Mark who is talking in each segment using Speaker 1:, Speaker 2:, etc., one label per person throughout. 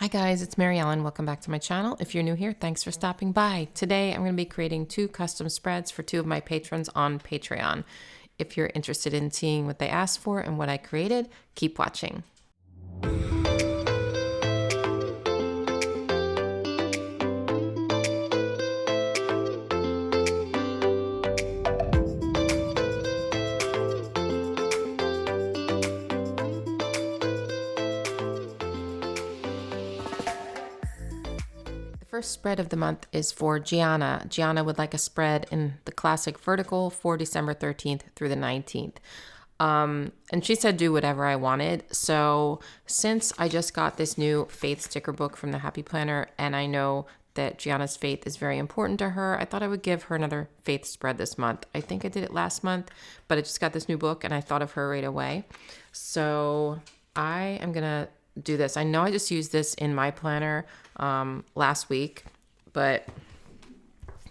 Speaker 1: Hi guys, it's Mary Ellen. Welcome back to my channel. If you're new here, thanks for stopping by. Today I'm going to be creating 2 custom spreads for 2 of my patrons on Patreon. If you're interested in seeing what they asked for and what I created, keep watching. First spread of the month is for Gianna. Gianna would like a spread in the classic vertical for December 13th through the 19th. And she said do whatever I wanted. So since I just got this new faith sticker book from the Happy Planner, and I know that Gianna's faith is very important to her, I thought I would give her another faith spread this month. I think I did it last month, but I just got this new book and I thought of her right away. So I am going to do this. I know I just used this in my planner last week, but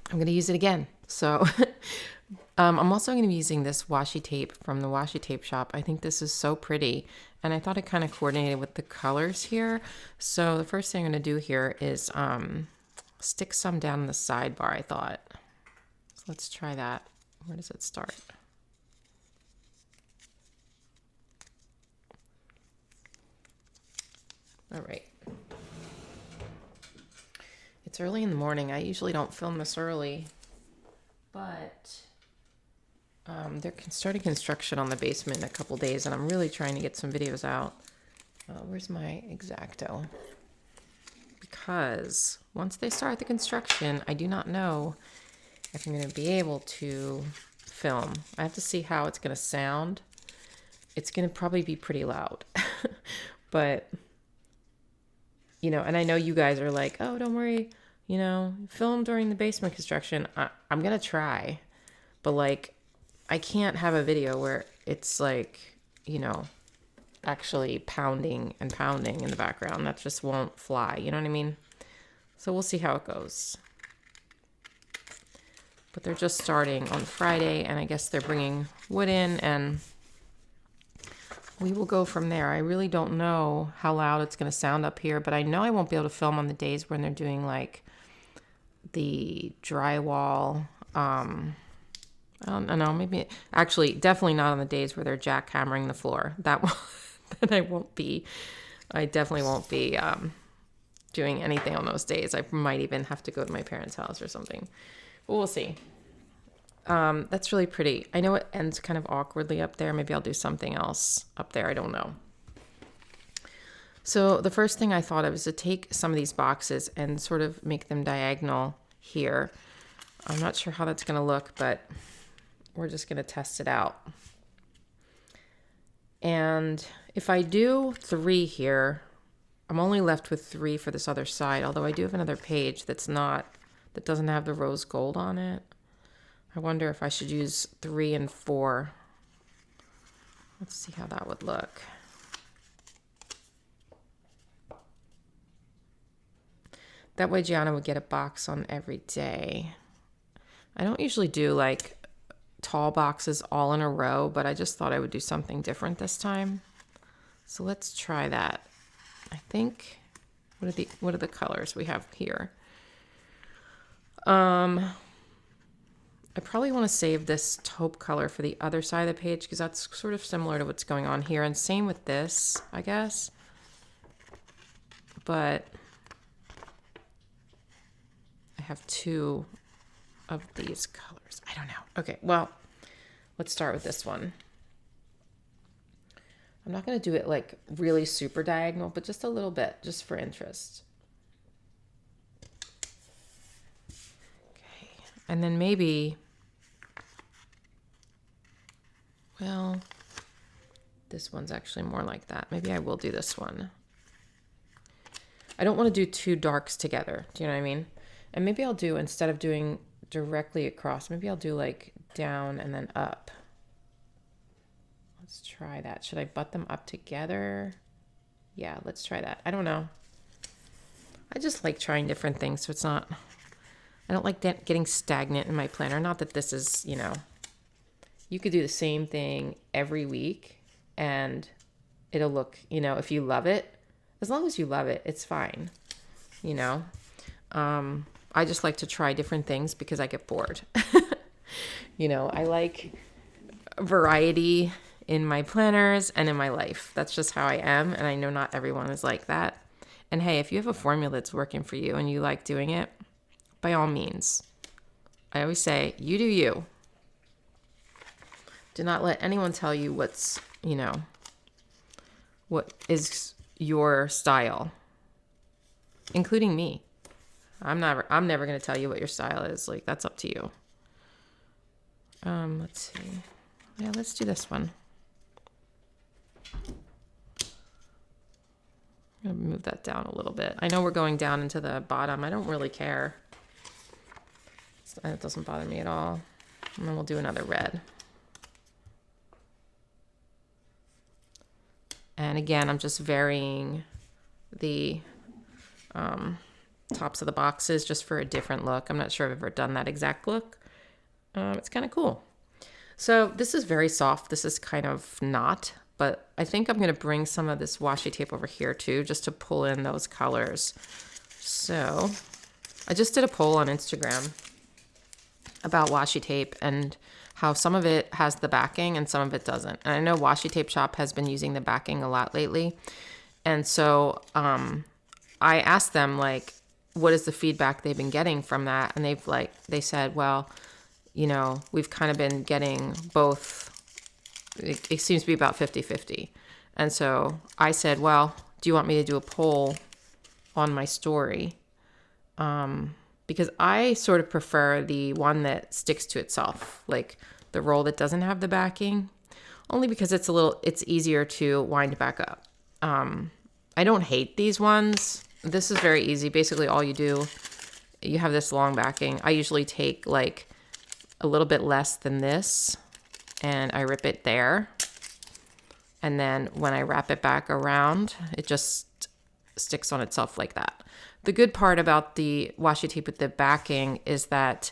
Speaker 1: I'm going to use it again. So I'm also going to be using this washi tape from the washi tape shop. I think this is so pretty, and I thought it kind of coordinated with the colors here. So the first thing I'm going to do here is stick some down in the sidebar, I thought. So let's try that. Where does it start? All right. It's early in the morning. I usually don't film this early, but they're starting construction on the basement in a couple days, and I'm really trying to get some videos out. Where's my X-Acto? Because once they start the construction, I do not know if I'm going to be able to film. I have to see how it's going to sound. It's going to probably be pretty loud, but you know, and I know you guys are like, oh, don't worry, you know, film during the basement construction. I'm going to try, but like, I can't have a video where it's like, you know, actually pounding and pounding in the background. That just won't fly. You know what I mean? So we'll see how it goes. But they're just starting on Friday, and I guess they're bringing wood in, and we will go from there. I really don't know how loud it's going to sound up here, but I know I won't be able to film on the days when they're doing like the drywall. I don't know, maybe actually definitely not on the days where they're jackhammering the floor. That I won't be. I definitely won't be doing anything on those days. I might even have to go to my parents' house or something. But we'll see. That's really pretty. I know it ends kind of awkwardly up there. Maybe I'll do something else up there. I don't know. So the first thing I thought of is to take some of these boxes and sort of make them diagonal here. I'm not sure how that's going to look, but we're just going to test it out. And if I do 3 here, I'm only left with 3 for this other side, although I do have another page that doesn't have the rose gold on it. I wonder if I should use 3 and 4. Let's see how that would look. That way Gianna would get a box on every day. I don't usually do like tall boxes all in a row, but I just thought I would do something different this time. So let's try that. I think, what are the colors we have here? I probably want to save this taupe color for the other side of the page because that's sort of similar to what's going on here. And same with this, I guess. But I have 2 of these colors. I don't know. Okay, well, let's start with this one. I'm not going to do it like really super diagonal, but just a little bit, just for interest. Okay, and then maybe, well, this one's actually more like that. Maybe I will do this one. I don't want to do 2 darks together. Do you know what I mean? And maybe I'll do, instead of doing directly across, maybe I'll do like down and then up. Let's try that. Should I butt them up together? Yeah, let's try that. I don't know. I just like trying different things, so it's not, I don't like getting stagnant in my planner. Not that this is, you know, you could do the same thing every week and it'll look, you know, if you love it, As long as you love it, it's fine, you know? I just like to try different things because I get bored. You know, I like variety in my planners and in my life. That's just how I am, and I know not everyone is like that. And hey, if you have a formula that's working for you and you like doing it, by all means. I always say, you do you. Do not let anyone tell you what's, you know, what is your style, including me. I'm never going to tell you what your style is. Like, that's up to you. Let's see. Yeah, let's do this one. I'm going to move that down a little bit. I know we're going down into the bottom. I don't really care. It doesn't bother me at all. And then we'll do another red. And again, I'm just varying the tops of the boxes just for a different look. I'm not sure I've ever done that exact look. It's kind of cool. So this is very soft. This is kind of not, but I think I'm going to bring some of this washi tape over here too, just to pull in those colors. So I just did a poll on Instagram about washi tape and how some of it has the backing and some of it doesn't. And I know Washi Tape Shop has been using the backing a lot lately. And so I asked them, like, what is the feedback they've been getting from that? And they said, well, you know, we've kind of been getting both. It seems to be about 50-50. And so I said, well, do you want me to do a poll on my story? Because I sort of prefer the one that sticks to itself, like the roll that doesn't have the backing, only because it's easier to wind back up. I don't hate these ones. This is very easy. Basically, all you do, you have this long backing. I usually take like a little bit less than this and I rip it there. And then when I wrap it back around, it just sticks on itself like that. The good part about the washi tape with the backing is that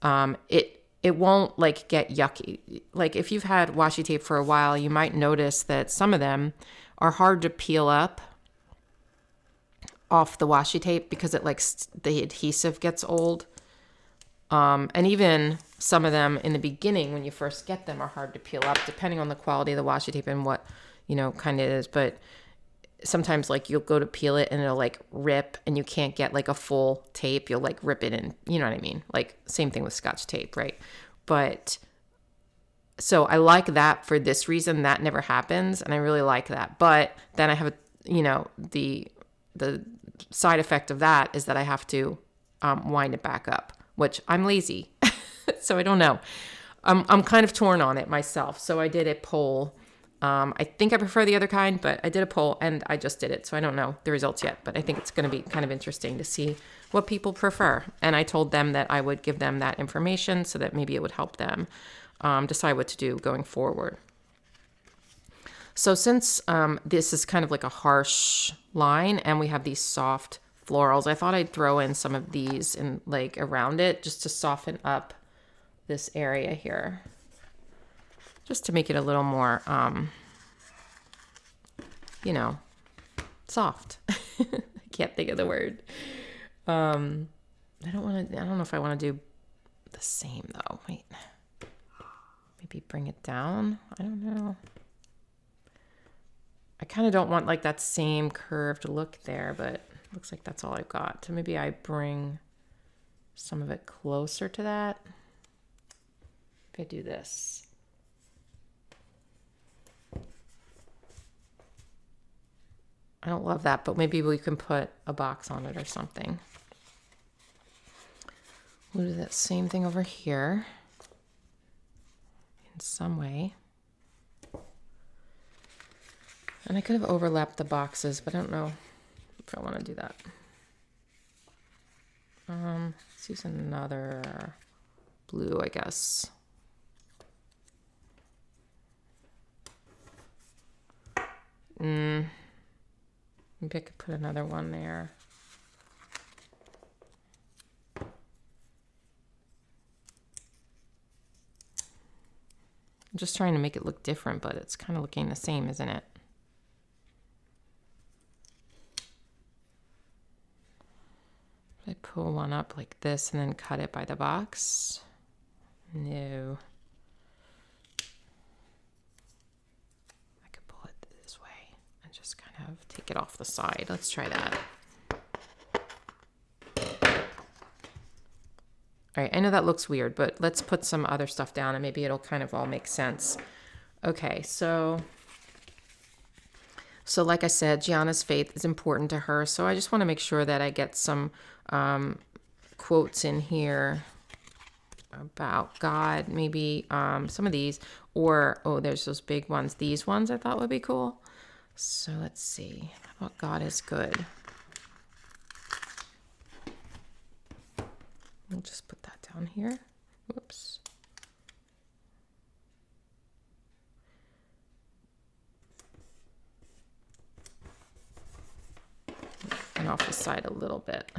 Speaker 1: it won't like get yucky. Like if you've had washi tape for a while, you might notice that some of them are hard to peel up off the washi tape because it like the adhesive gets old. And even some of them in the beginning when you first get them are hard to peel up depending on the quality of the washi tape and what, you know, kind of it is. But sometimes like you'll go to peel it and it'll like rip and you can't get like a full tape. You'll like rip it in, you know what I mean? Like same thing with Scotch tape, right? But so I like that for this reason. That never happens and I really like that. But then I have, you know, the side effect of that is that I have to wind it back up, which I'm lazy. So I don't know. I'm kind of torn on it myself. So I did a poll. I think I prefer the other kind, but I did a poll and I just did it. So I don't know the results yet, but I think it's going to be kind of interesting to see what people prefer. And I told them that I would give them that information so that maybe it would help them decide what to do going forward. So since this is kind of like a harsh line and we have these soft florals, I thought I'd throw in some of these in like around it just to soften up this area here. Just to make it a little more, you know, soft. I can't think of the word. I don't know if I want to do the same though. Wait, maybe bring it down. I don't know. I kind of don't want like that same curved look there, but looks like that's all I've got. So maybe I bring some of it closer to that. If I do this. I don't love that, but maybe we can put a box on it or something. We'll do that same thing over here in some way. And I could have overlapped the boxes, but I don't know if I want to do that. Let's use another blue, I guess. Maybe I could put another one there. I'm just trying to make it look different, but it's kind of looking the same, isn't it? could pull one up like this and then cut it by the box. No. I could pull it this way and just kind of take it off the side. Let's try that. All right, I know that looks weird, but let's put some other stuff down and maybe it'll kind of all make sense. Okay, so like I said, Gianna's faith is important to her. So I just want to make sure that I get some quotes in here about God, maybe some of these, or, oh, there's those big ones. These ones I thought would be cool. So let's see. How about God is good? We'll just put that down here. Whoops. And off the side a little bit.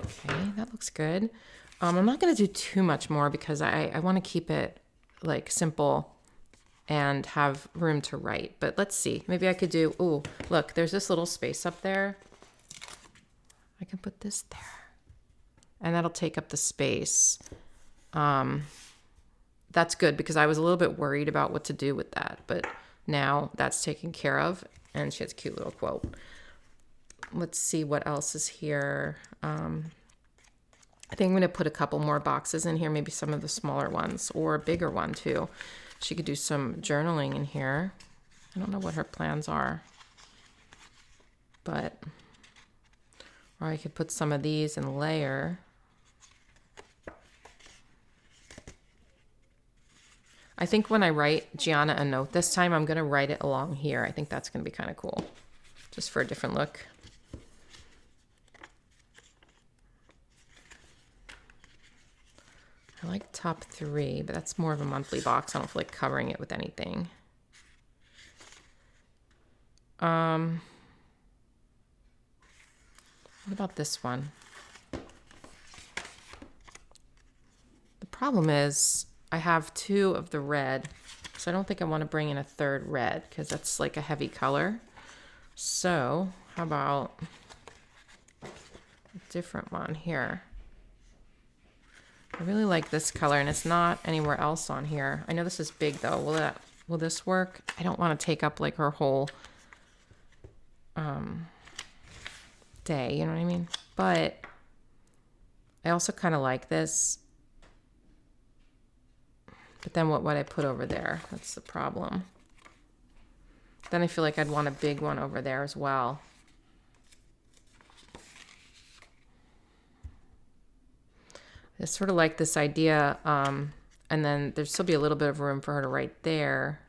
Speaker 1: Okay, that looks good. I'm not going to do too much more because I want to keep it like simple and have room to write. But let's see. Maybe I could do, oh, look, there's this little space up there. I can put this there. And that'll take up the space. That's good because I was a little bit worried about what to do with that. But now that's taken care of. And she has a cute little quote. Let's see what else is here. I think I'm going to put a couple more boxes in here, maybe some of the smaller ones or a bigger one too. She could do some journaling in here. I don't know what her plans are. But, or I could put some of these and layer. I think when I write Gianna a note this time, I'm going to write it along here. I think that's going to be kind of cool, just for a different look. I like top 3, but that's more of a monthly box. I don't feel like covering it with anything. What about this one? The problem is I have 2 of the red, so I don't think I want to bring in a 3rd red because that's like a heavy color. So how about a different one here? I really like this color, and it's not anywhere else on here. I know this is big though. Will this work? I don't want to take up like her whole day, you know what I mean? But I also kind of like this. But then what would I put over there? That's the problem. Then I feel like I'd want a big one over there as well. I sort of like this idea, and then there'd still be a little bit of room for her to write there.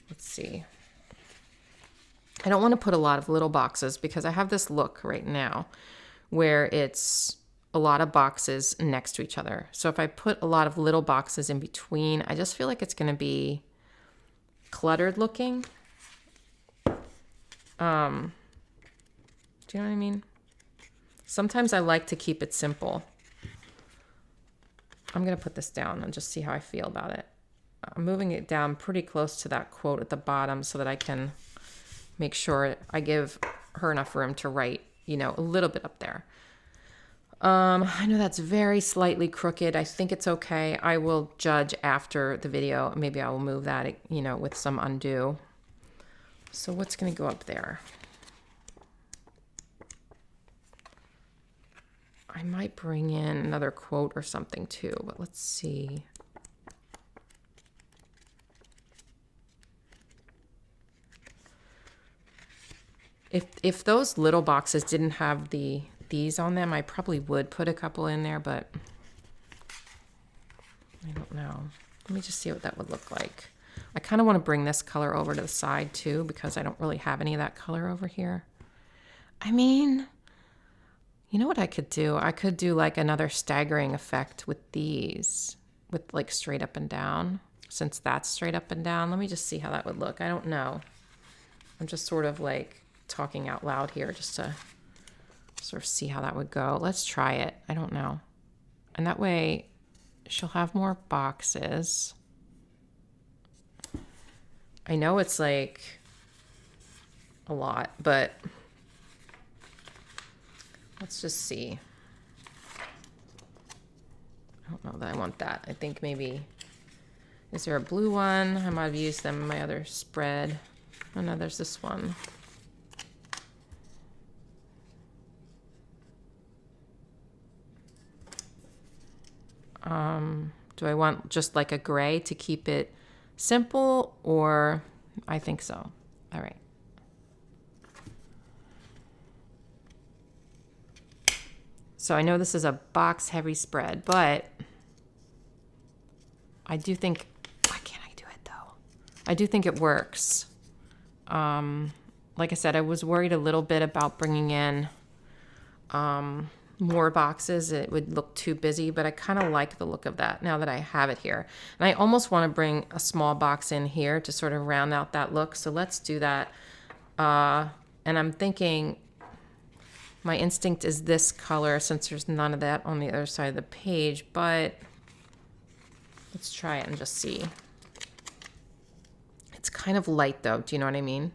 Speaker 1: Let's see. I don't want to put a lot of little boxes because I have this look right now where it's a lot of boxes next to each other. So if I put a lot of little boxes in between, I just feel like it's going to be cluttered looking. Do you know what I mean? Sometimes I like to keep it simple. I'm going to put this down and just see how I feel about it. I'm moving it down pretty close to that quote at the bottom so that I can make sure I give her enough room to write, you know, a little bit up there. I know that's very slightly crooked. I think it's okay. I will judge after the video. Maybe I will move that, you know, with some undo. So what's going to go up there? I might bring in another quote or something too, but let's see. If those little boxes didn't have these on them, I probably would put a couple in there, but I don't know. Let me just see what that would look like. I kind of want to bring this color over to the side too because I don't really have any of that color over here. I mean, you know what I could do? I could do like another staggering effect with these, with like straight up and down. Since that's straight up and down, let me just see how that would look. I don't know. I'm just sort of like talking out loud here just to sort of see how that would go. Let's try it. I don't know. And that way she'll have more boxes. I know it's like a lot, but Let's just see. I don't know that I want that. I think maybe, is there a blue one? I might have used them in my other spread. Oh no, there's this one. Do I want just like a gray to keep it simple, or I think so. All right. So I know this is a box heavy spread, but I do think, why can't I do it though? I do think it works. Like I said, I was worried a little bit about bringing in more boxes. It would look too busy, but I kind of like the look of that now that I have it here. And I almost want to bring a small box in here to sort of round out that look. So let's do that. And I'm thinking my instinct is this color since there's none of that on the other side of the page, but let's try it and just see. It's kind of light though. Do you know what I mean?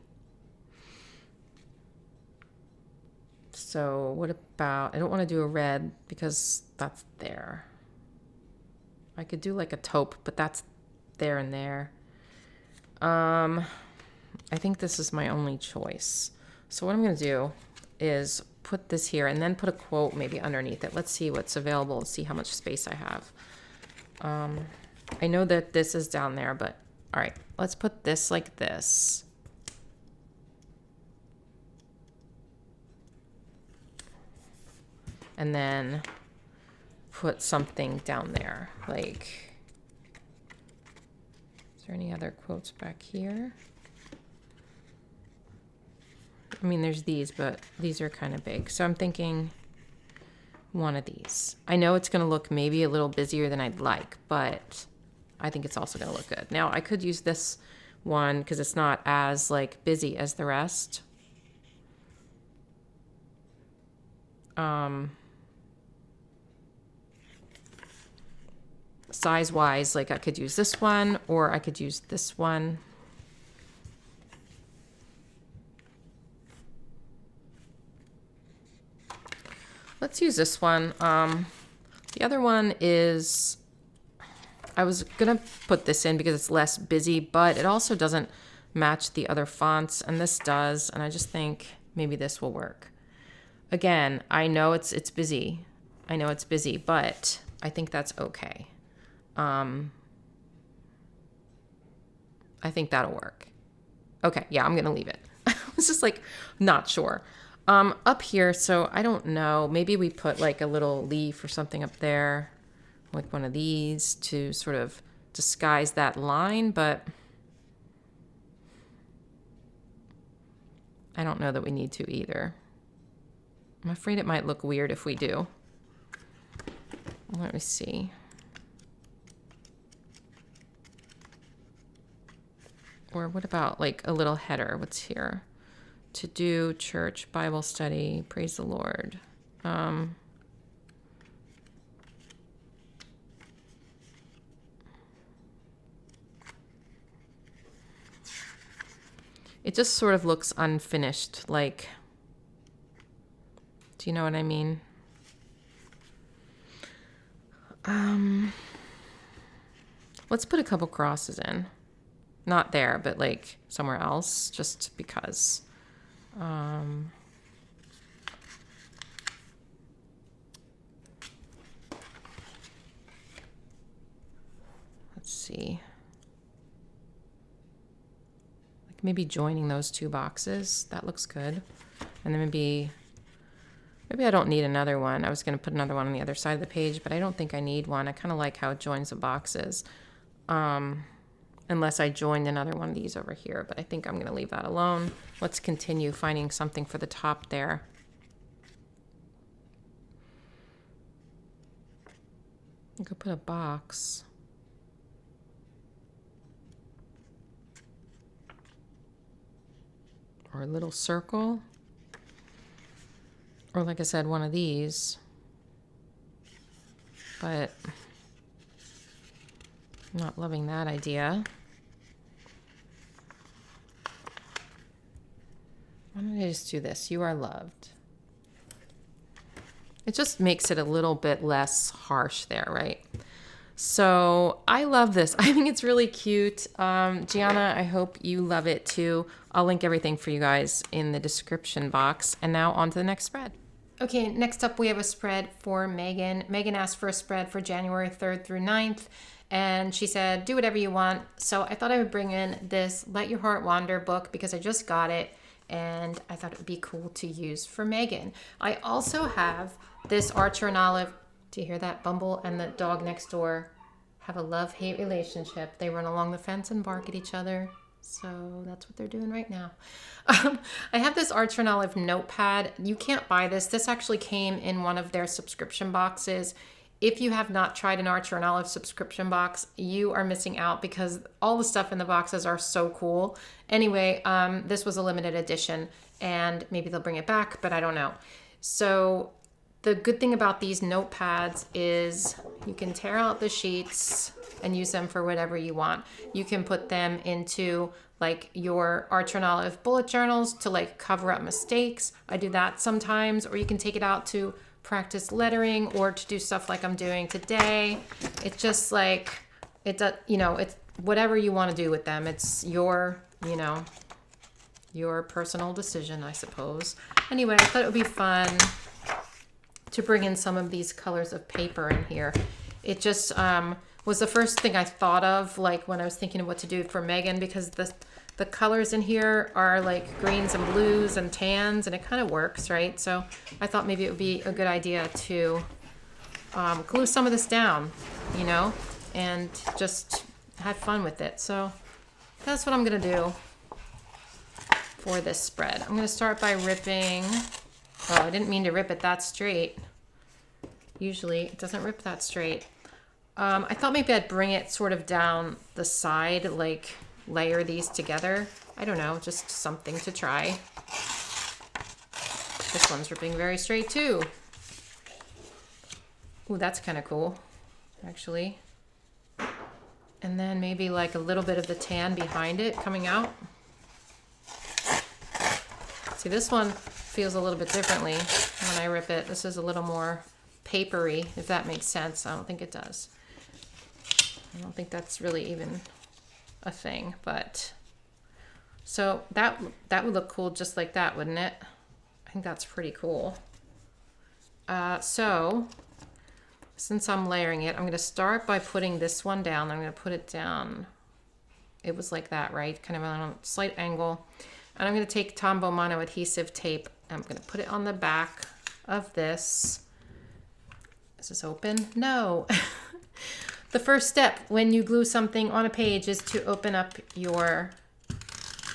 Speaker 1: So what about, I don't want to do a red because that's there. I could do like a taupe, but that's there and there. I think this is my only choice. So what I'm going to do is put this here and then put a quote maybe underneath it. Let's see what's available and see how much space I have. I know that this is down there, but all right, let's put this like this. And then put something down there. Like, is there any other quotes back here? I mean, there's these, but these are kind of big. So I'm thinking one of these. I know it's going to look maybe a little busier than I'd like, but I think it's also going to look good. Now, I could use this one because it's not as like busy as the rest. Size wise, like I could use this one or I could use this one. Let's use this one. The other one is, I was gonna put this in because it's less busy, but it also doesn't match the other fonts, and this does, and I just think maybe this will work. Again, I know it's busy. I know it's busy, but I think that's okay. I think that'll work. Okay, yeah, I'm gonna leave it. I was just like not sure. Up here, so I don't know, maybe we put like a little leaf or something up there, like one of these to sort of disguise that line, but I don't know that we need to either. I'm afraid it might look weird if we do. Let me see. Or what about like a little header? What's here? To do, church, Bible study, praise the Lord. It just sort of looks unfinished, like, do you know what I mean? Let's put a couple crosses in. Not there, but like somewhere else, just because. Let's see. Like maybe joining those two boxes. That looks good. And then maybe I don't need another one. I was going to put another one on the other side of the page, but I don't think I need one. I kind of like how it joins the boxes. Unless I joined another one of these over here, but I think I'm going to leave that alone. Let's continue finding something for the top there. I could put a box. Or a little circle. Or like I said, one of these. But I'm not loving that idea. Why don't I just do this? You are loved. It just makes it a little bit less harsh there, right? So I love this. I think it's really cute. Gianna, I hope you love it too. I'll link everything for you guys in the description box. And now on to the next spread. Okay, next up we have a spread for Megan. Megan asked for a spread for January 3rd through 9th. And she said, do whatever you want. So I thought I would bring in this Let Your Heart Wander book because I just got it. And I thought it would be cool to use for Megan. I also have this Archer and Olive. Do you hear that? Bumble and the dog next door have a love-hate relationship. They run along the fence and bark at each other. So that's what they're doing right now. I have this Archer and Olive notepad. You can't buy this. This actually came in one of their subscription boxes. If you have not tried an Archer and Olive subscription box, you are missing out because all the stuff in the boxes are so cool. Anyway, this was a limited edition and maybe they'll bring it back, but I don't know. So the good thing about these notepads is you can tear out the sheets and use them for whatever you want. You can put them into like your Archer and Olive bullet journals to like cover up mistakes. I do that sometimes, or you can take it out to practice lettering or to do stuff like I'm doing today. It's just like, it does, you know, it's whatever you want to do with them. It's your, you know, your personal decision, I suppose. Anyway, I thought it would be fun to bring in some of these colors of paper in here. It just was the first thing I thought of, like when I was thinking of what to do for Megan, because the colors in here are like greens and blues and tans, and it kind of works, right? So I thought maybe it would be a good idea to glue some of this down, you know, and just have fun with it. So that's what I'm gonna do for this spread. I'm gonna start by ripping. Oh, I didn't mean to rip it that straight. Usually it doesn't rip that straight. I thought maybe I'd bring it sort of down the side, like layer these together. I don't know, just something to try. This one's ripping very straight too. Ooh, that's kind of cool, actually. And then maybe like a little bit of the tan behind it coming out. See, this one feels a little bit differently when I rip it. This is a little more papery, if that makes sense. I don't think it does. I don't think that's really even a thing, but so that would look cool just like that, wouldn't it? I think that's pretty cool. So since I'm layering it, I'm going to start by putting this one down. I'm going to put it down. It was like that, right? Kind of on a slight angle. And I'm going to take Tombow mono adhesive tape. I'm going to put it on the back of this. Is this open? No. The first step when you glue something on a page is to open up your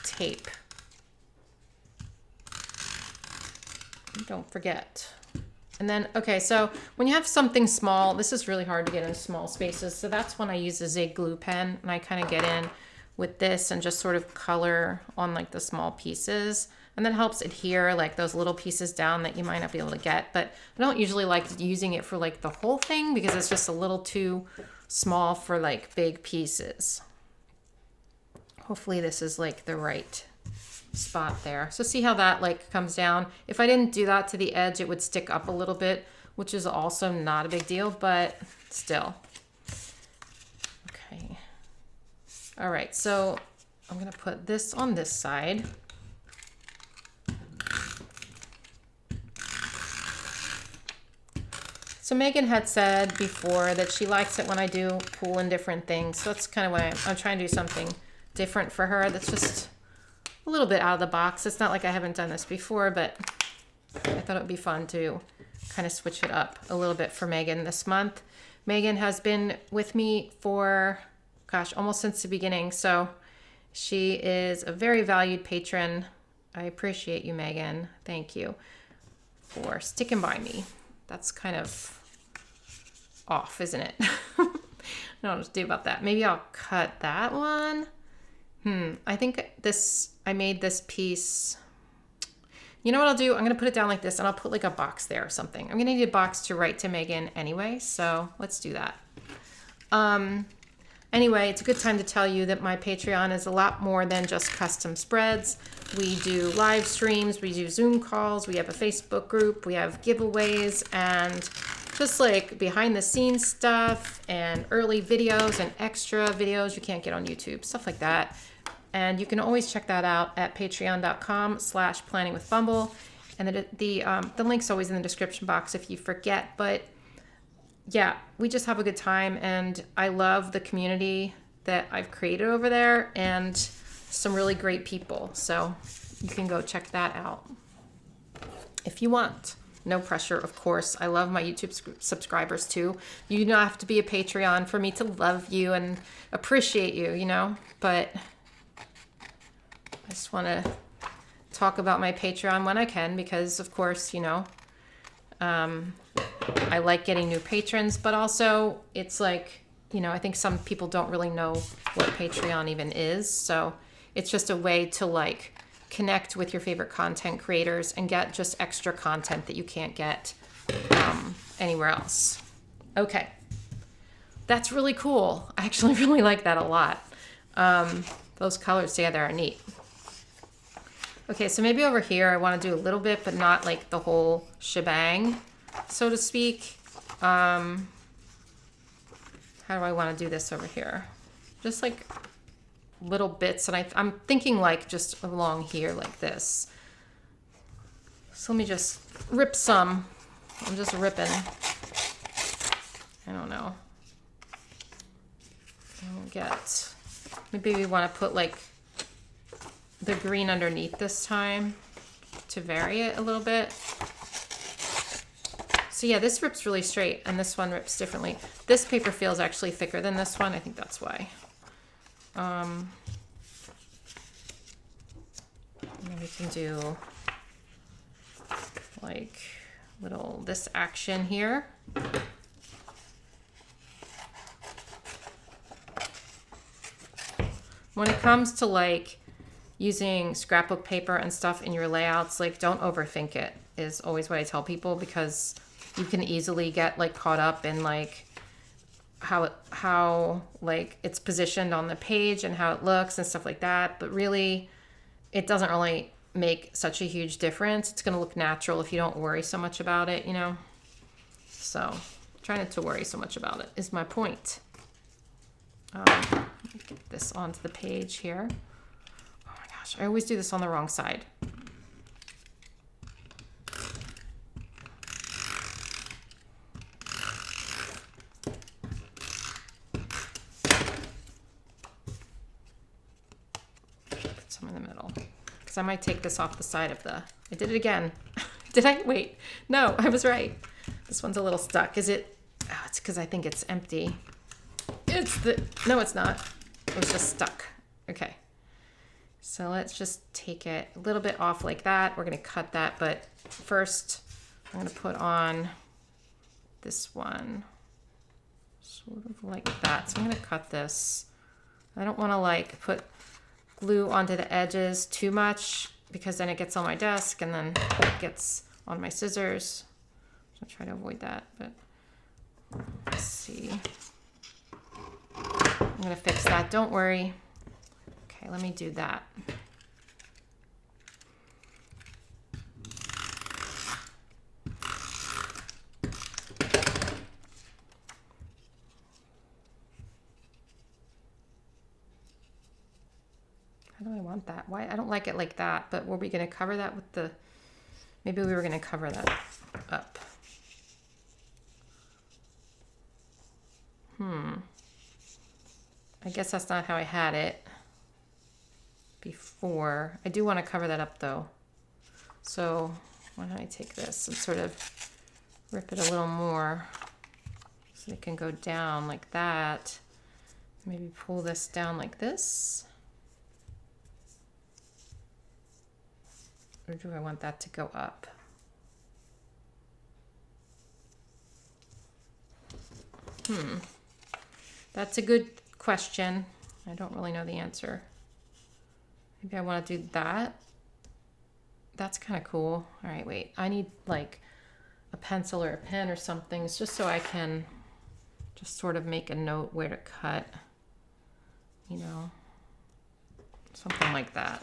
Speaker 1: tape. Don't forget. And then, okay, so when you have something small, this is really hard to get in small spaces. So that's when I use a Zig glue pen, and I kind of get in with this and just sort of color on like the small pieces. And that helps adhere like those little pieces down that you might not be able to get. But I don't usually like using it for like the whole thing because it's just a little too small for like big pieces. Hopefully this is like the right spot there. So see how that like comes down. If I didn't do that to the edge, it would stick up a little bit, which is also not a big deal, but still. Okay. All right, so I'm gonna put this on this side. So Megan had said before that she likes it when I do pull in different things. So that's kind of why I'm trying to do something different for her. That's just a little bit out of the box. It's not like I haven't done this before, but I thought it would be fun to kind of switch it up a little bit for Megan this month. Megan has been with me for, gosh, almost since the beginning. So she is a very valued patron. I appreciate you, Megan. Thank you for sticking by me. That's kind of off, isn't it? I don't know what to do about that. Maybe I'll cut that one. I think I made this piece. You know what I'll do? I'm going to put it down like this and I'll put like a box there or something. I'm going to need a box to write to Megan anyway. So let's do that. Anyway, it's a good time to tell you that my Patreon is a lot more than just custom spreads. We do live streams, we do Zoom calls, we have a Facebook group, we have giveaways, and just like behind the scenes stuff and early videos and extra videos you can't get on YouTube, stuff like that. And you can always check that out at patreon.com/planningwithbumble. And the link's always in the description box if you forget. But yeah, we just have a good time, and I love the community that I've created over there and some really great people. So you can go check that out if you want. No pressure, of course. I love my YouTube subscribers too. You don't have to be a Patreon for me to love you and appreciate you, you know? But I just want to talk about my Patreon when I can because, of course, you know, I like getting new patrons, but also it's like, you know, I think some people don't really know what Patreon even is. So it's just a way to like connect with your favorite content creators and get just extra content that you can't get anywhere else. Okay. That's really cool. I actually really like that a lot. Those colors together are neat. Okay, so maybe over here I want to do a little bit, but not like the whole shebang, so to speak. How do I want to do this over here? Just like little bits, and I'm thinking like just along here like this. So let me just rip some. I'm just ripping. I don't know. I don't get. Maybe we want to put like the green underneath this time to vary it a little bit. So yeah, this rips really straight and this one rips differently. This paper feels actually thicker than this one. I think that's why. Maybe we can do like little this action here. When it comes to like using scrapbook paper and stuff in your layouts, like don't overthink it is always what I tell people, because you can easily get like caught up in like how like it's positioned on the page and how it looks and stuff like that. But really it doesn't really make such a huge difference. It's going to look natural if you don't worry so much about it, you know? So try not to worry so much about it is my point. Get this onto the page here. Oh my gosh, I always do this on the wrong side. Put some in the middle, because I might take this off the side of the, I did it again. Did I? Wait, no, I was right. This one's a little stuck. Is it? Oh, it's because I think it's empty. No, it's not. It was just stuck. Okay. So let's just take it a little bit off like that. We're going to cut that, but first I'm going to put on this one sort of like that. So I'm going to cut this. I don't want to like put glue onto the edges too much, because then it gets on my desk and then it gets on my scissors. So I'll try to avoid that, but let's see. I'm going to fix that. Don't worry. Okay, let me do that. How do I want that? Why? I don't like it like that, but were we going to cover that with the... Maybe we were going to cover that up. I guess that's not how I had it before. I do want to cover that up though. So why don't I take this and sort of rip it a little more so it can go down like that. Maybe pull this down like this. Or do I want that to go up? That's a good question. I don't really know the answer. Maybe I want to do that. That's kind of cool. All right, wait. I need like a pencil or a pen or something. It's just so I can just sort of make a note where to cut. you know, something like that.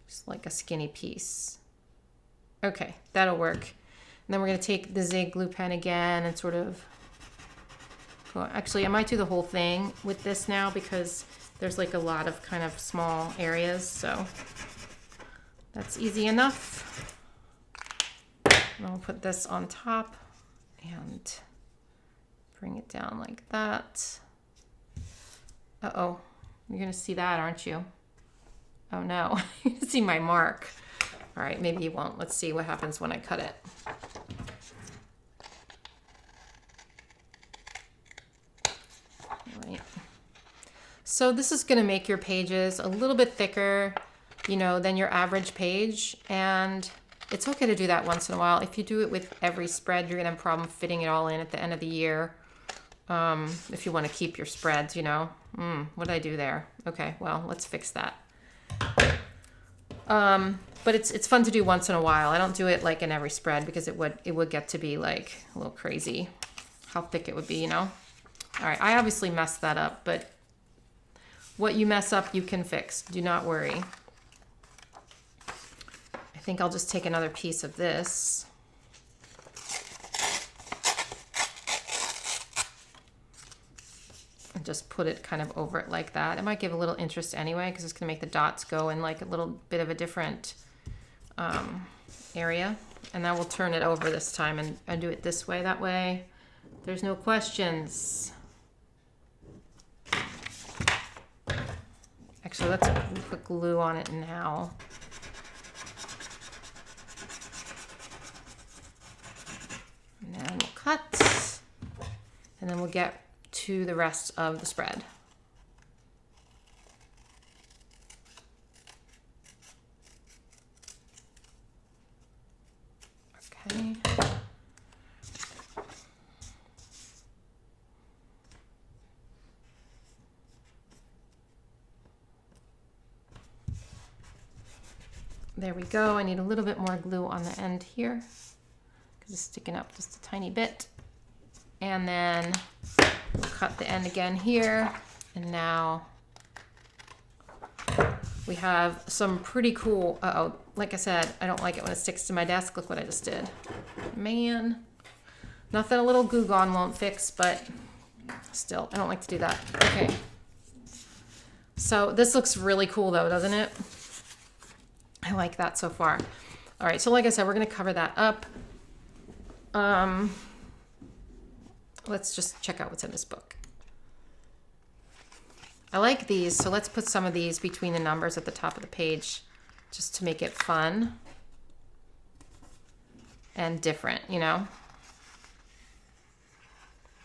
Speaker 1: Just like a skinny piece. Okay, that'll work. And then we're going to take the Zig glue pen again and sort of go. Actually, I might do the whole thing with this now because there's like a lot of kind of small areas, so that's easy enough. And I'll put this on top and bring it down like that. Uh-oh, you're gonna see that, aren't you? Oh no, you can see my mark. All right, maybe you won't. Let's see what happens when I cut it. All right. So this is gonna make your pages a little bit thicker, you know, than your average page. And it's okay to do that once in a while. If you do it with every spread, you're gonna have a problem fitting it all in at the end of the year. If you wanna keep your spreads, you know. What did I do there? Okay, well, let's fix that. But it's fun to do once in a while. I don't do it like in every spread because it would get to be like a little crazy how thick it would be, you know? All right, I obviously messed that up, but what you mess up, you can fix. Do not worry. I think I'll just take another piece of this. And just put it kind of over it like that. It might give a little interest anyway because it's going to make the dots go in like a little bit of a different area. And then we'll turn it over this time and do it this way. That way there's no questions. Actually, let's put glue on it now. And then we'll cut. And then we'll get to the rest of the spread. Okay. There we go. I need a little bit more glue on the end here because it's sticking up just a tiny bit. And then we'll cut the end again here. And now we have some pretty cool, uh-oh, like I said, I don't like it when it sticks to my desk. Look what I just did. Man, nothing a little Goo Gone won't fix, but still, I don't like to do that. Okay. So this looks really cool though, doesn't it? I like that so far. All right, so like I said, we're gonna cover that up. Let's just check out what's in this book. I like these, so let's put some of these between the numbers at the top of the page just to make it fun and different, you know?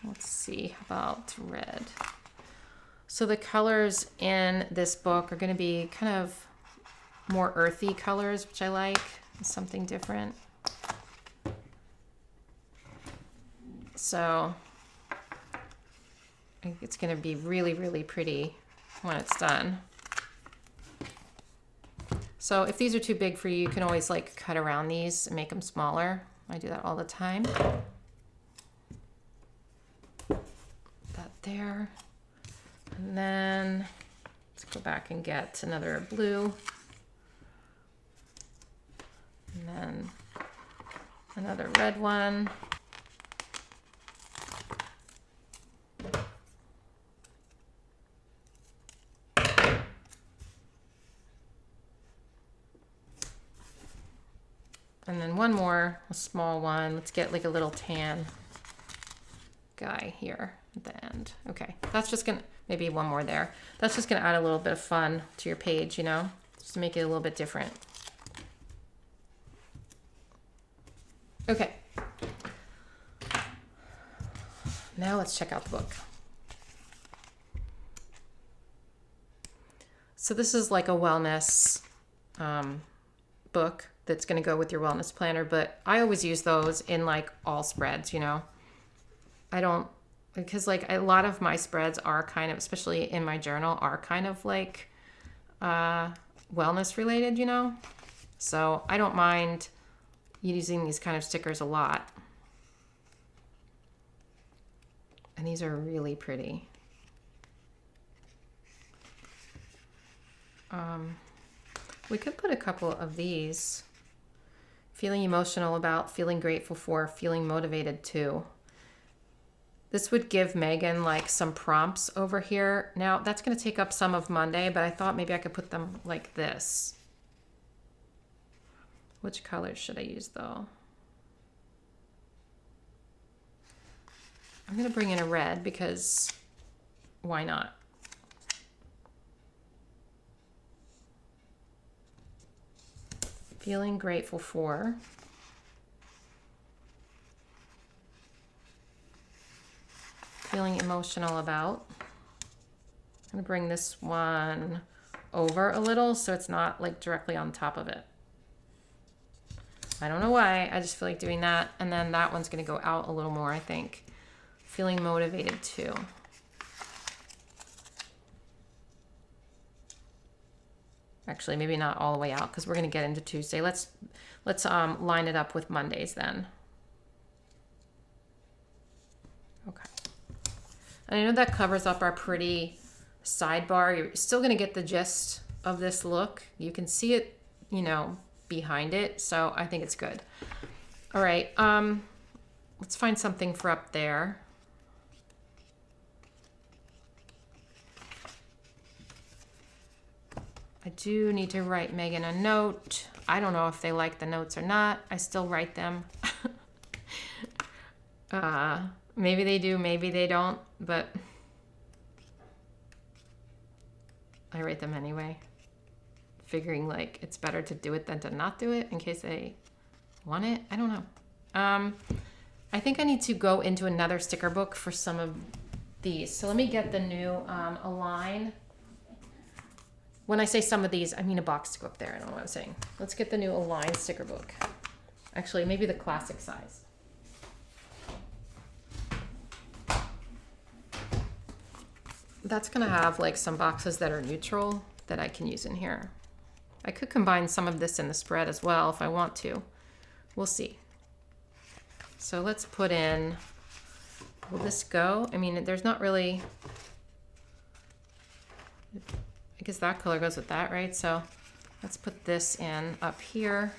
Speaker 1: Let's see, how about red? So the colors in this book are gonna be kind of more earthy colors, which I like, something different. So I think it's gonna be really, really pretty when it's done. So if these are too big for you, you can always like cut around these and make them smaller. I do that all the time. That there. And then let's go back and get another blue. And then another red one. And then one more, a small one. Let's get like a little tan guy here at the end. Okay, that's just gonna, maybe one more there. That's just gonna add a little bit of fun to your page, you know, just to make it a little bit different. Okay. Now let's check out the book. So this is like a wellness book that's going to go with your wellness planner, but I always use those in like all spreads, you know. I don't, because like a lot of my spreads are kind of, especially in my journal, are kind of like wellness related, you know. So I don't mind using these kind of stickers a lot. And these are really pretty. We could put a couple of these. Feeling emotional about, feeling grateful for, feeling motivated to. This would give Megan like some prompts over here. Now that's going to take up some of Monday, but I thought maybe I could put them like this. Which colors should I use though? I'm going to bring in a red because why not? Feeling grateful for. Feeling emotional about. I'm going to bring this one over a little so it's not like directly on top of it. I don't know why, I just feel like doing that. And then that one's going to go out a little more, I think. Feeling motivated too. Actually, maybe not all the way out because we're going to get into Tuesday. Let's line it up with Mondays then. Okay. And I know that covers up our pretty sidebar. You're still going to get the gist of this look. You can see it, you know, behind it. So I think it's good. All right. Let's find something for up there. I do need to write Megan a note. I don't know if they like the notes or not. I still write them. Maybe they do, maybe they don't, but I write them anyway. Figuring like it's better to do it than to not do it in case they want it. I don't know. I think I need to go into another sticker book for some of these. So let me get the new Align. When I say some of these, I mean a box to go up there. I don't know what I'm saying. Let's get the new Align sticker book. Actually, maybe the classic size. That's gonna have like some boxes that are neutral that I can use in here. I could combine some of this in the spread as well if I want to. We'll see. So let's put in, will this go? I mean, there's not really, I guess that color goes with that, right? So let's put this in up here.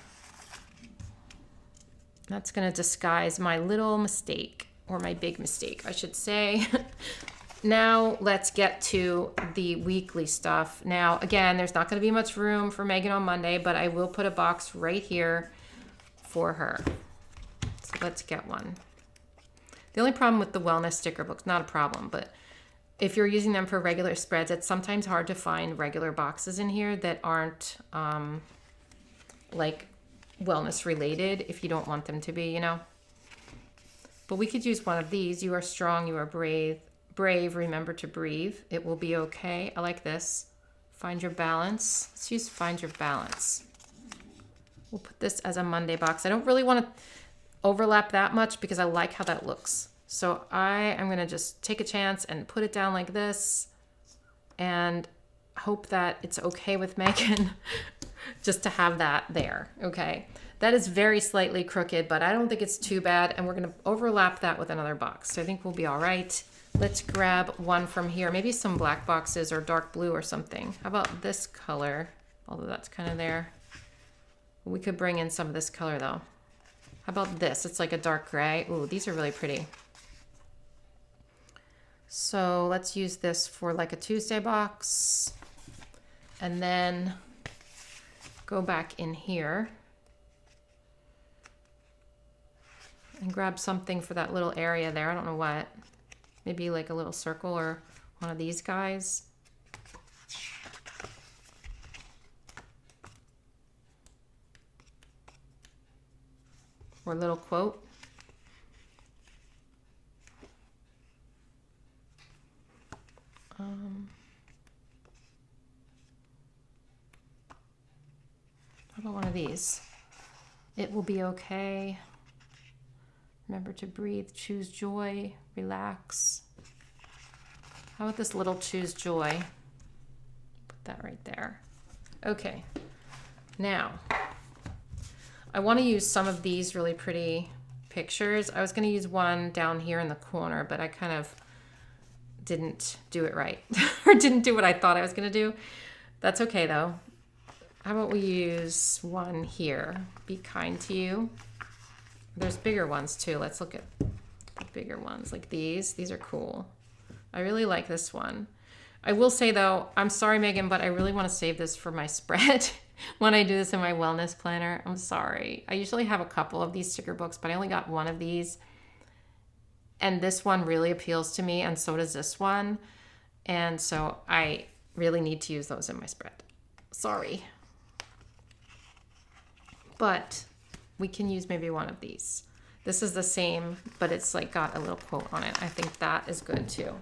Speaker 1: That's gonna disguise my little mistake, or my big mistake, I should say. Now let's get to the weekly stuff. Now, again, there's not gonna be much room for Megan on Monday, but I will put a box right here for her. So let's get one. The only problem with the wellness sticker book's not a problem, but if you're using them for regular spreads, it's sometimes hard to find regular boxes in here that aren't like wellness related if you don't want them to be, you know. But we could use one of these. You are strong, you are brave, remember to breathe. It will be okay. I like this. Find your balance. Let's use find your balance. We'll put this as a Monday box. I don't really want to overlap that much because I like how that looks. So I am going to just take a chance and put it down like this and hope that it's okay with Megan just to have that there. Okay. That is very slightly crooked, but I don't think it's too bad. And we're going to overlap that with another box. So I think we'll be all right. Let's grab one from here. Maybe some black boxes or dark blue or something. How about this color? Although that's kind of there. We could bring in some of this color though. How about this? It's like a dark gray. Ooh, these are really pretty. So let's use this for like a Tuesday box. And then go back in here and grab something for that little area there. I don't know what. Maybe like a little circle or one of these guys. Or a little quote. How about one of these? It will be okay. Remember to breathe, choose joy, relax. How about this little choose joy? Put that right there. Okay. Now, I want to use some of these really pretty pictures. I was going to use one down here in the corner, but I kind of didn't do it right or didn't do what I thought I was going to do. That's okay though. How about we use one here? Be kind to you. There's bigger ones too. Let's look at the bigger ones like these. These are cool. I really like this one. I will say though, I'm sorry, Megan, but I really want to save this for my spread when I do this in my wellness planner. I'm sorry. I usually have a couple of these sticker books, but I only got one of these. And this one really appeals to me, and so does this one. And so I really need to use those in my spread. Sorry. But we can use maybe one of these. This is the same, but it's like got a little quote on it. I think that is good too.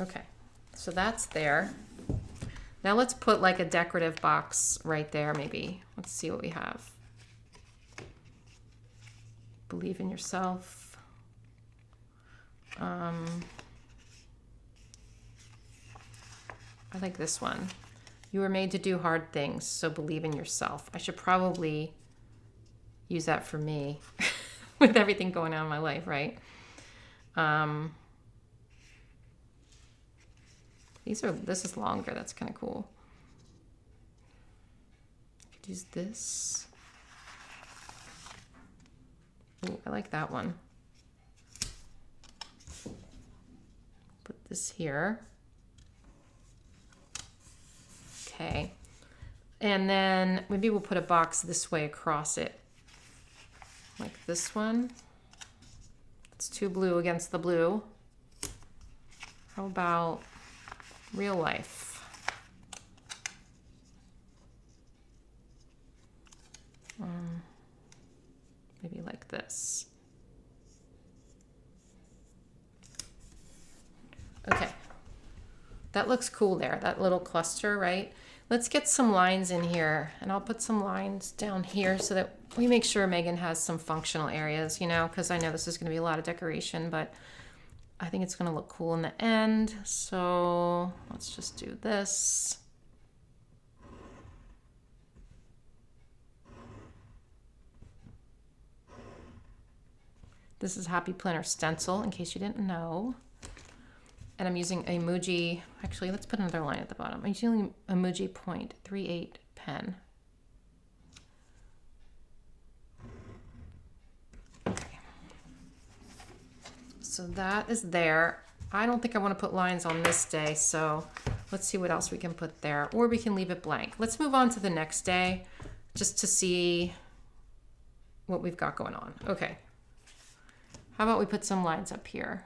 Speaker 1: Okay, so that's there. Now let's put like a decorative box right there maybe. Let's see what we have. Believe in yourself. I like this one. You were made to do hard things, so believe in yourself. I should probably use that for me with everything going on in my life, right? This is longer. That's kind of cool. I could use this. Ooh, I like that one. Put this here. Okay. And then maybe we'll put a box this way across it. Like this one. It's too blue against the blue. How about real life? Maybe like this. Okay. That looks cool there, that little cluster, right? Let's get some lines in here, and I'll put some lines down here so that we make sure Megan has some functional areas, you know, because I know this is going to be a lot of decoration, but I think it's going to look cool in the end. So let's just do this. This is Happy Planner stencil, in case you didn't know. And I'm using a Muji, actually, let's put another line at the bottom. I'm using a Muji .38 pen. Okay. So that is there. I don't think I want to put lines on this day, so let's see what else we can put there. Or we can leave it blank. Let's move on to the next day, just to see what we've got going on. Okay. How about we put some lines up here?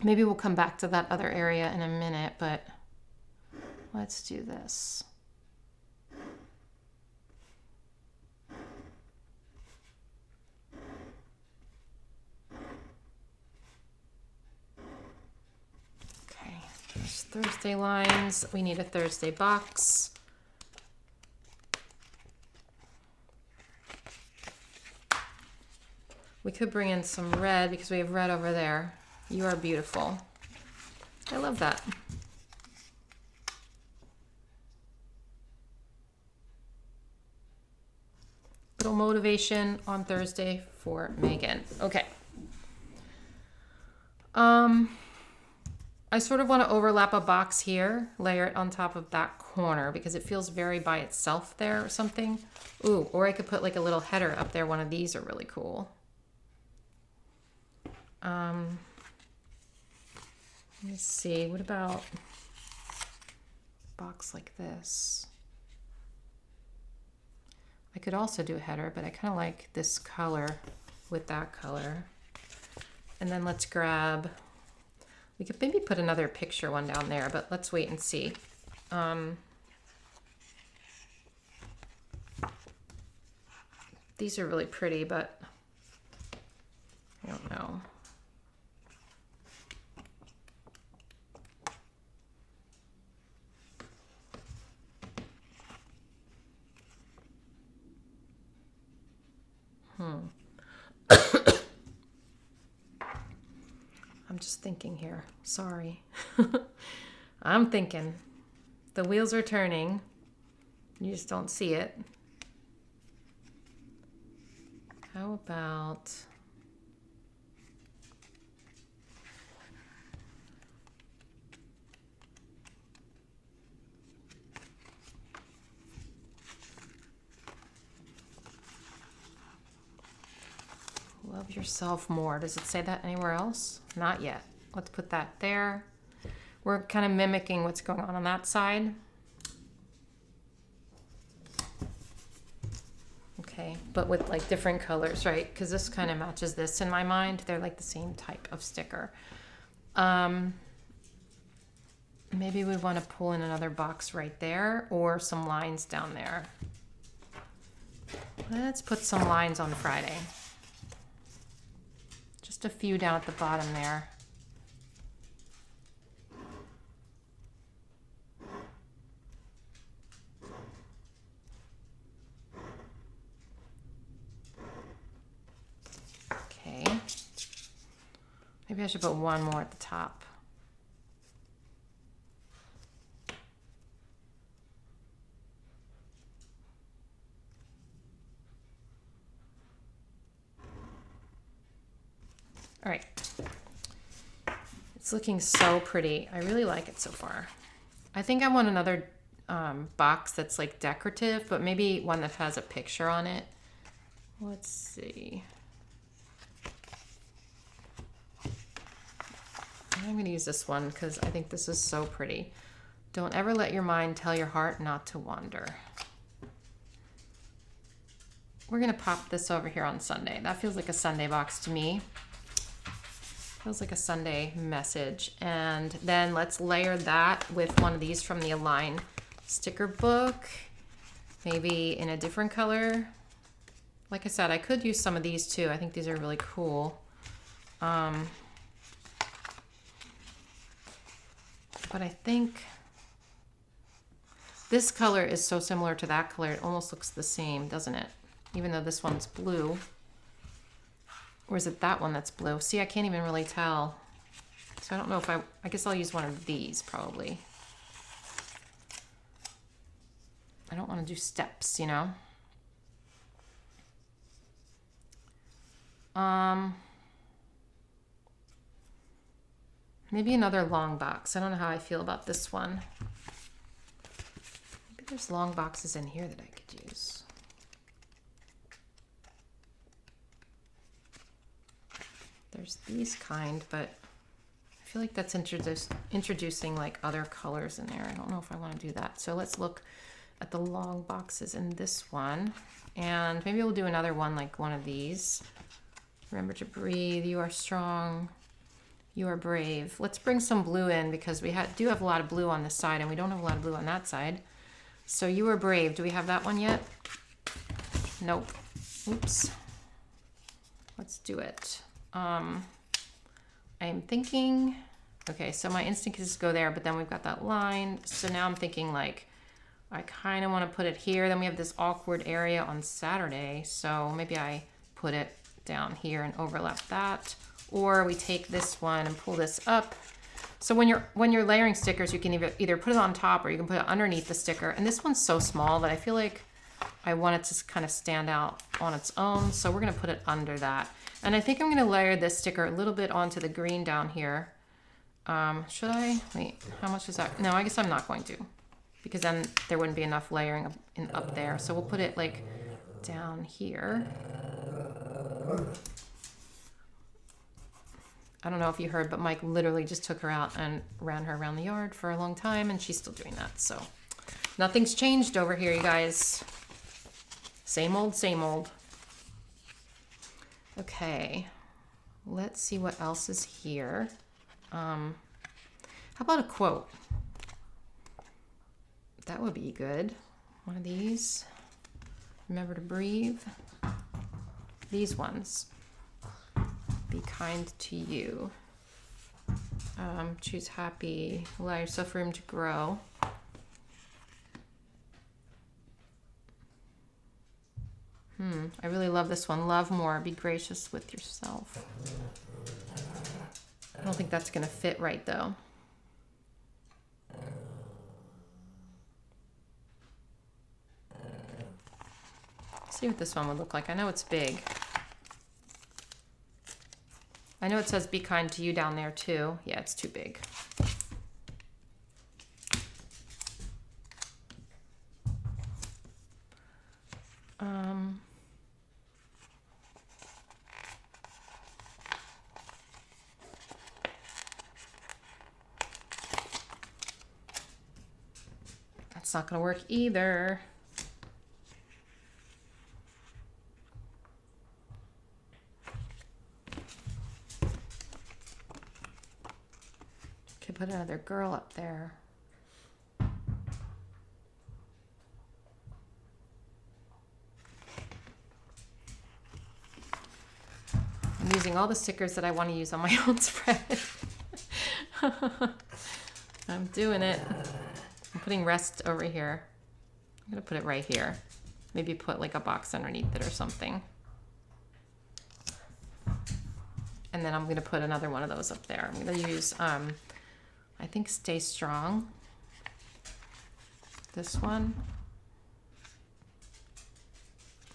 Speaker 1: Maybe we'll come back to that other area in a minute, but let's do this. Okay, there's Thursday lines. We need a Thursday box. We could bring in some red because we have red over there. You are beautiful. I love that. Little motivation on Thursday for Megan. Okay. I sort of want to overlap a box here, layer it on top of that corner because it feels very by itself there or something. Ooh, or I could put like a little header up there. One of these are really cool. Let me see, what about a box like this? I could also do a header, but I kind of like this color with that color. And then let's grab, we could maybe put another picture one down there, but let's wait and see. These are really pretty, but I don't know. thinking here. Sorry. I'm thinking. The wheels are turning. You just don't see it. How about... Love yourself more. Does it say that anywhere else? Not yet. Let's put that there. We're kind of mimicking what's going on that side. Okay, but with like different colors, right? Because this kind of matches this in my mind. They're like the same type of sticker. Maybe we want to pull in another box right there or some lines down there. Let's put some lines on Friday. Just a few down at the bottom there. Okay. Maybe I should put one more at the top. All right. It's looking so pretty. I really like it so far. I think I want another box that's like decorative, but maybe one that has a picture on it. Let's see. I'm going to use this one because I think this is so pretty. Don't ever let your mind tell your heart not to wander. We're going to pop this over here on Sunday. That feels like a Sunday box to me. Feels like a Sunday message. And then let's layer that with one of these from the Align sticker book. Maybe in a different color. Like I said, I could use some of these too. I think these are really cool. But I think this color is so similar to that color. It almost looks the same, doesn't it? Even though this one's blue. Or is it that one that's blue? See, I can't even really tell. So I don't know if I guess I'll use one of these probably. I don't want to do steps, you know? Maybe another long box. I don't know how I feel about this one. Maybe there's long boxes in here that I could use. There's these kind, but I feel like that's introducing like other colors in there. I don't know if I want to do that. So let's look at the long boxes in this one. And maybe we'll do another one like one of these. Remember to breathe. You are strong. You are brave. Let's bring some blue in because we do have a lot of blue on this side and we don't have a lot of blue on that side. So you are brave. Do we have that one yet? Nope. Oops. Let's do it. I'm thinking, okay, so my instinct is to go there, but then we've got that line. So now I'm thinking like, I kind of want to put it here. Then we have this awkward area on Saturday. So maybe I put it down here and overlap that. Or we take this one and pull this up. So when you're layering stickers, you can either put it on top or you can put it underneath the sticker. And this one's so small that I feel like I want it to kind of stand out on its own. So we're going to put it under that. And I think I'm going to layer this sticker a little bit onto the green down here. Should I? Wait, how much is that? No, I guess I'm not going to. Because then there wouldn't be enough layering up there. So we'll put it like down here. I don't know if you heard, but Mike literally just took her out and ran her around the yard for a long time, and she's still doing that. So nothing's changed over here, you guys. Same old, same old. Okay, let's see what else is here. How about a quote? That would be good. One of these. Remember to breathe. These ones. Be kind to you. Choose happy. Allow yourself room to grow. I really love this one. Love more. Be gracious with yourself. I don't think that's gonna fit right though. See what this one would look like. I know it's big. I know it says be kind to you down there too. Yeah, it's too big. That's not gonna work either. Could put another girl up there. I'm using all the stickers that I want to use on my own spread. I'm doing it. I'm putting rest over here. I'm gonna put it right here. Maybe put like a box underneath it or something. And then I'm gonna put another one of those up there. I'm gonna use, I think Stay Strong. This one.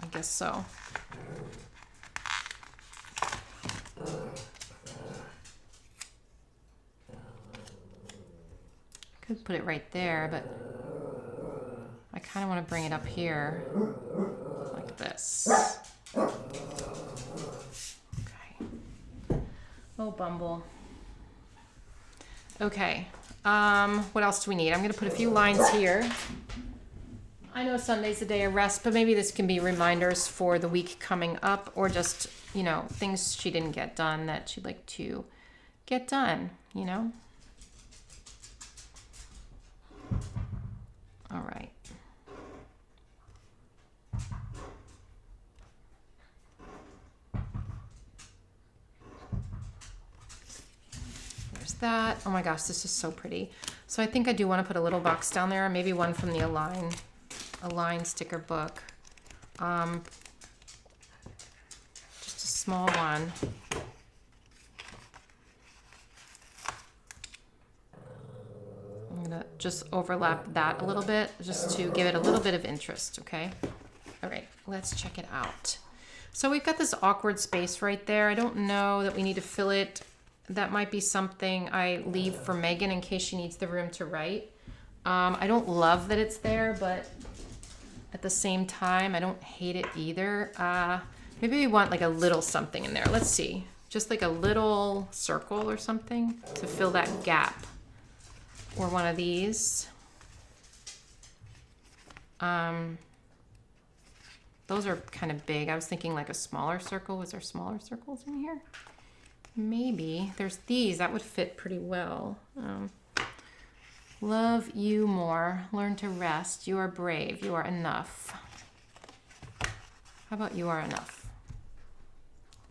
Speaker 1: I guess so. Could put it right there, but I kind of want to bring it up here like this. Okay. Oh, Bumble. Okay. What else do we need? I'm going to put a few lines here. I know Sunday's a day of rest, but maybe this can be reminders for the week coming up, or just, you know, things she didn't get done that she'd like to get done, you know? All right. There's that. Oh my gosh, this is so pretty. So I think I do want to put a little box down there, maybe one from the Align sticker book. Just a small one. I'm gonna just overlap that a little bit just to give it a little bit of interest, okay? All right, let's check it out. So we've got this awkward space right there. I don't know that we need to fill it. That might be something I leave for Megan in case she needs the room to write. I don't love that it's there, but at the same time, I don't hate it either. Maybe we want like a little something in there. Let's see. Just like a little circle or something to fill that gap. Or one of these. Those are kind of big. I was thinking like a smaller circle. Was there smaller circles in here? Maybe. There's these. That would fit pretty well. Love you more. Learn to rest. You are brave. You are enough. How about you are enough?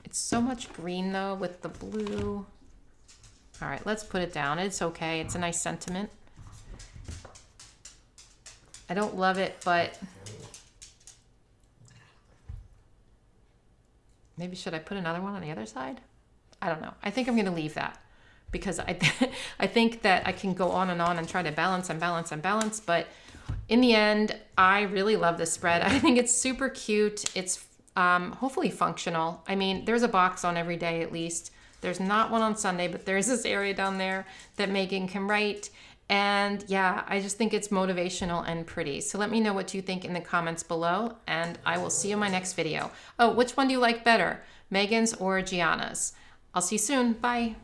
Speaker 1: It's so much green though with the blue. All right, let's put it down. It's okay. It's a nice sentiment. I don't love it, but maybe should I put another one on the other side? I don't know. I think I'm going to leave that because I think that I can go on and try to balance and balance and balance. But in the end, I really love this spread. I think it's super cute. It's hopefully functional. I mean, there's a box on every day at least. There's not one on Sunday, but there's this area down there that Megan can write. And yeah, I just think it's motivational and pretty. So let me know what you think in the comments below, and I will see you in my next video. Oh, which one do you like better, Megan's or Gianna's? I'll see you soon. Bye.